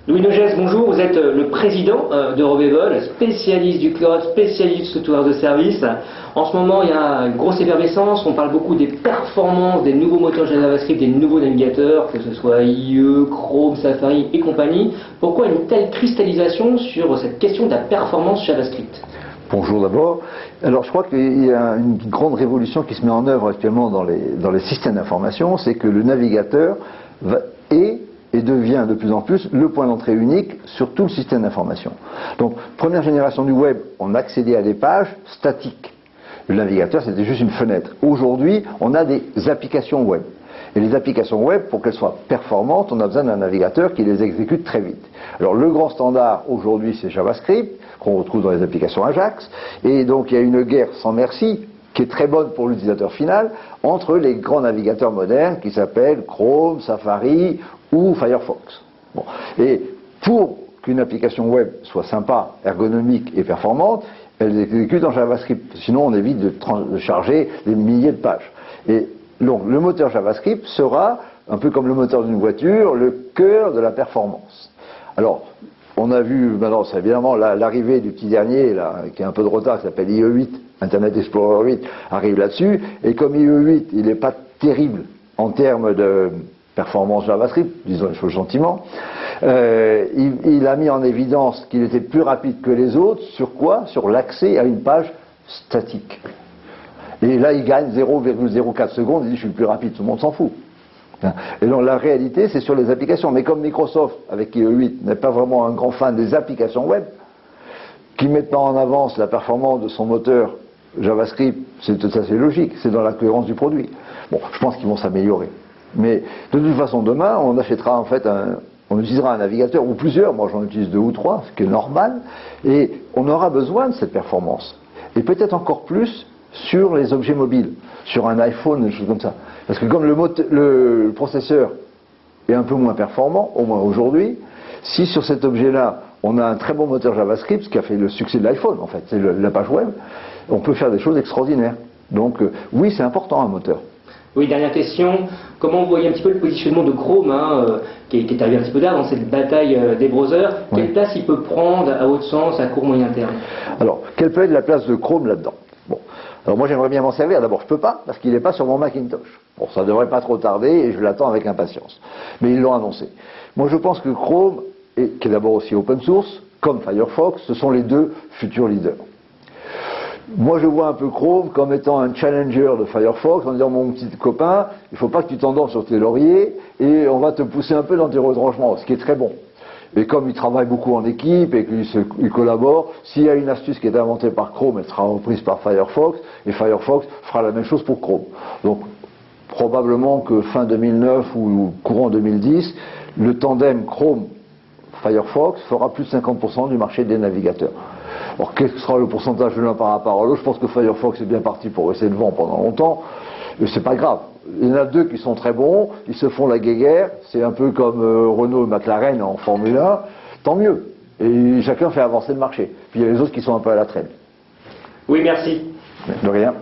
Louis Nogès, bonjour, vous êtes le président de Rovable, spécialiste du cloud, spécialiste du software de service. En ce moment, il y a une grosse effervescence, on parle beaucoup des performances des nouveaux moteurs JavaScript, des nouveaux navigateurs, que ce soit IE, Chrome, Safari et compagnie. Pourquoi une telle cristallisation sur cette question de la performance JavaScript? Bonjour d'abord. Alors je crois qu'il y a une grande révolution qui se met en œuvre actuellement dans les systèmes d'information, c'est que le navigateur est et devient de plus en plus le point d'entrée unique sur tout le système d'information. Donc, première génération du web, on accédait à des pages statiques. Le navigateur, c'était juste une fenêtre. Aujourd'hui, on a des applications web. Et les applications web, pour qu'elles soient performantes, on a besoin d'un navigateur qui les exécute très vite. Alors, le grand standard aujourd'hui, c'est JavaScript, qu'on retrouve dans les applications Ajax. Et donc, il y a une guerre sans merci, qui est très bonne pour l'utilisateur final, entre les grands navigateurs modernes qui s'appellent Chrome, Safari ou Firefox. Bon. Et pour qu'une application web soit sympa, ergonomique et performante, elle exécute en JavaScript. Sinon, on évite de charger des milliers de pages. Et donc, le moteur JavaScript sera, un peu comme le moteur d'une voiture, le cœur de la performance. Alors, on a vu, maintenant, c'est évidemment l'arrivée du petit dernier, là, qui a un peu de retard, qui s'appelle IE8, Internet Explorer 8, arrive là-dessus. Et comme IE8, il n'est pas terrible en termes de performance JavaScript, disons les choses gentiment, il a mis en évidence qu'il était plus rapide que les autres. Sur quoi? Sur l'accès à une page statique. Et là, il gagne 0,04 secondes, il dit je suis le plus rapide, tout le monde s'en fout. Et donc la réalité, c'est sur les applications. Mais comme Microsoft, avec IE8, n'est pas vraiment un grand fan des applications web, qui mettent pas en avance la performance de son moteur JavaScript, c'est assez logique, c'est dans la cohérence du produit. Bon, je pense qu'ils vont s'améliorer. Mais de toute façon, demain, on achètera en fait on utilisera un navigateur ou plusieurs, moi j'en utilise 2 ou 3, ce qui est normal, et on aura besoin de cette performance. Et peut-être encore plus sur les objets mobiles, sur un iPhone, des choses comme ça. Parce que comme le processeur est un peu moins performant, au moins aujourd'hui, si sur cet objet-là, on a un très bon moteur JavaScript, ce qui a fait le succès de l'iPhone en fait, c'est la page web, on peut faire des choses extraordinaires. Donc oui, c'est important un moteur. Oui, dernière question. Comment vous voyez un petit peu le positionnement de Chrome, qui est arrivé un petit peu tard dans cette bataille des browsers? Quelle place il peut prendre, à votre sens, à court moyen terme? Alors, quelle peut être la place de Chrome là-dedans? Bon. Alors moi j'aimerais bien m'en servir. D'abord, je peux pas, parce qu'il n'est pas sur mon Macintosh. Bon, ça devrait pas trop tarder, et je l'attends avec impatience. Mais ils l'ont annoncé. Moi je pense que Chrome, qui est d'abord aussi open source, comme Firefox, ce sont les deux futurs leaders. Moi je vois un peu Chrome comme étant un challenger de Firefox, en disant mon petit copain, il ne faut pas que tu t'endors sur tes lauriers et on va te pousser un peu dans tes retranchements, ce qui est très bon. Et comme ils travaillent beaucoup en équipe et qu'ils collaborent, s'il y a une astuce qui est inventée par Chrome, elle sera reprise par Firefox, et Firefox fera la même chose pour Chrome. Donc probablement que fin 2009 ou courant 2010, le tandem Chrome-Firefox fera plus de 50% du marché des navigateurs. Alors, quel sera le pourcentage de l'un par rapport à l'autre? Je pense que Firefox est bien parti pour rester devant pendant longtemps, mais c'est pas grave. Il y en a deux qui sont très bons, ils se font la guéguerre, c'est un peu comme Renault et McLaren en Formule 1, tant mieux. Et chacun fait avancer le marché. Puis il y a les autres qui sont un peu à la traîne. Oui, merci. De rien.